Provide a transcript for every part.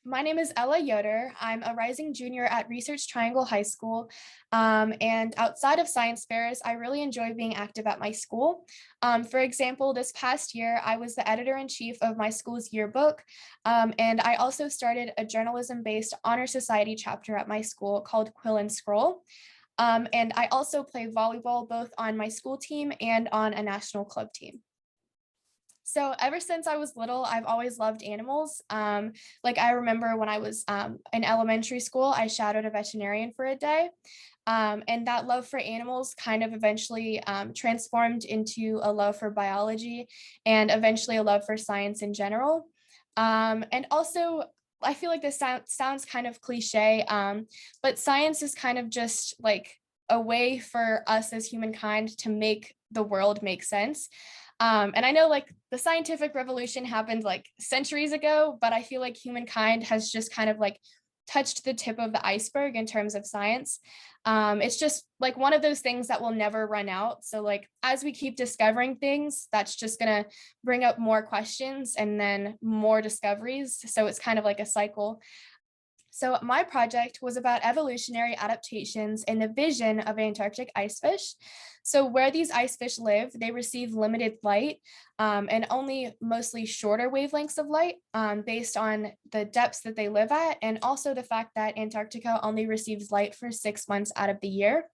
My name is Ella Yoder. I'm a rising junior at Research Triangle High School. And outside of science fairs, I really enjoy being active at my school. For example, this past year, I was the editor-in-chief of my school's yearbook. And I also started a journalism-based honor society chapter at my school called Quill and Scroll. And I also play volleyball both on my school team and on a national club team. So ever since I was little, I've always loved animals. Like I remember when I was in elementary school, I shadowed a veterinarian for a day. And that love for animals kind of eventually transformed into a love for biology and eventually a love for science in general. And also, I feel like this sounds kind of cliche, but science is kind of just like a way for us as humankind to make the world make sense. And I know like the scientific revolution happened like centuries ago, but I feel like humankind has just kind of like touched the tip of the iceberg in terms of science. It's just like one of those things that will never run out. So like as we keep discovering things, that's just gonna bring up more questions and then more discoveries. So it's kind of like a cycle. So my project was about evolutionary adaptations in the vision of Antarctic ice fish. So where these ice fish live, they receive limited light and only mostly shorter wavelengths of light based on the depths that they live at, and also the fact that Antarctica only receives light for 6 months out of the year.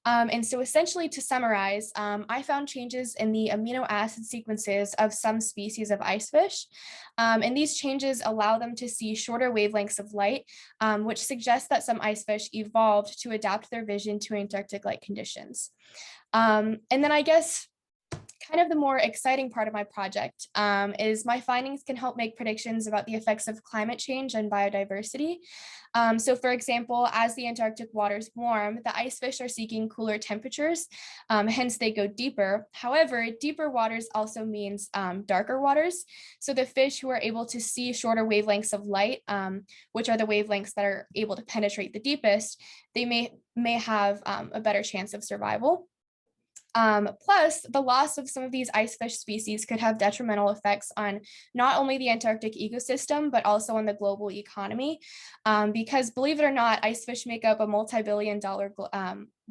And so essentially to summarize, I found changes in the amino acid sequences of some species of ice fish. And these changes allow them to see shorter wavelengths of light, which suggests that some ice fish evolved to adapt their vision to Antarctic light conditions. And then I guess kind of the more exciting part of my project is my findings can help make predictions about the effects of climate change and biodiversity. So for example, as the Antarctic waters warm, the ice fish are seeking cooler temperatures, hence they go deeper. However, deeper waters also means darker waters. So the fish who are able to see shorter wavelengths of light, which are the wavelengths that are able to penetrate the deepest, they may have a better chance of survival. Plus, the loss of some of these ice fish species could have detrimental effects on not only the Antarctic ecosystem, but also on the global economy. Because believe it or not, ice fish make up a multi-billion-dollar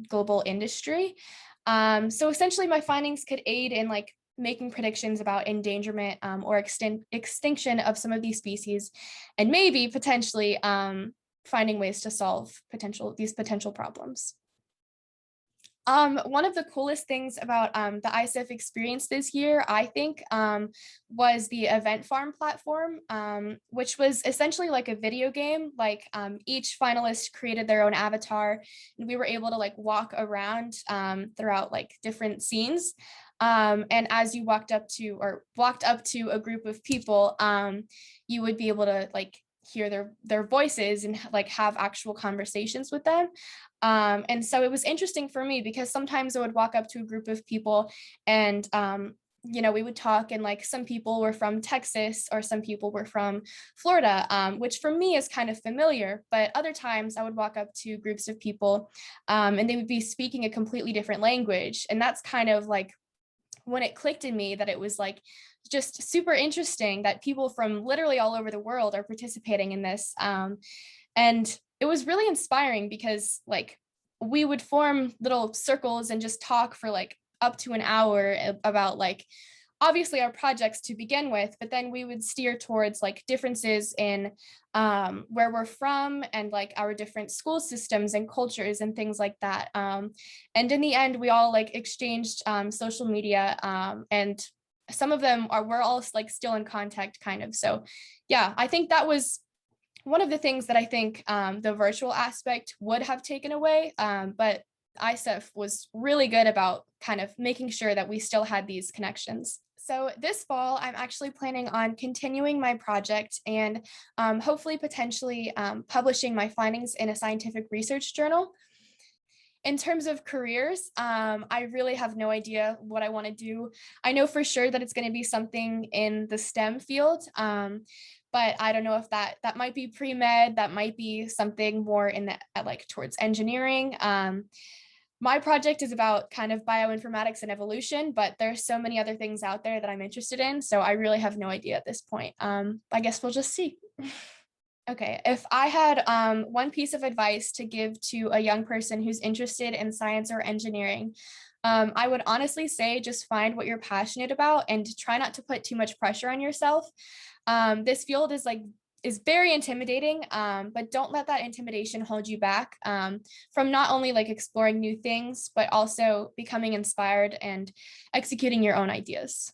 global industry. So essentially, my findings could aid in like making predictions about endangerment or extinction of some of these species, and maybe potentially finding ways to solve these potential problems. One of the coolest things about the ISEF experience this year, I think, was the event farm platform, which was essentially like a video game. Like each finalist created their own avatar, and we were able to like walk around throughout like different scenes. And as you walked up to a group of people, you would be able to like hear their voices and like have actual conversations with them. And so it was interesting for me because sometimes I would walk up to a group of people and we would talk, and like some people were from Texas or some people were from Florida, which for me is kind of familiar. But other times I would walk up to groups of people and they would be speaking a completely different language. And that's kind of like when it clicked in me that it was like just super interesting that people from literally all over the world are participating in this. And it was really inspiring because like we would form little circles and just talk for like up to an hour about like obviously our projects to begin with, but then we would steer towards like differences in where we're from and like our different school systems and cultures and things like that. And in the end, we all like exchanged social media and some of them we're all like still in contact kind of. So yeah, I think that was one of the things that I think the virtual aspect would have taken away, but ISEF was really good about kind of making sure that we still had these connections. So this fall, I'm actually planning on continuing my project and hopefully potentially publishing my findings in a scientific research journal. In terms of careers, I really have no idea what I want to do. I know for sure that it's going to be something in the STEM field, but I don't know if that might be pre-med, that might be something more in the like towards engineering. My project is about kind of bioinformatics and evolution, but there's so many other things out there that I'm interested in, so I really have no idea at this point. I guess we'll just see. Okay, if I had one piece of advice to give to a young person who's interested in science or engineering, I would honestly say just find what you're passionate about and try not to put too much pressure on yourself. This field is very intimidating, but don't let that intimidation hold you back from not only like exploring new things, but also becoming inspired and executing your own ideas.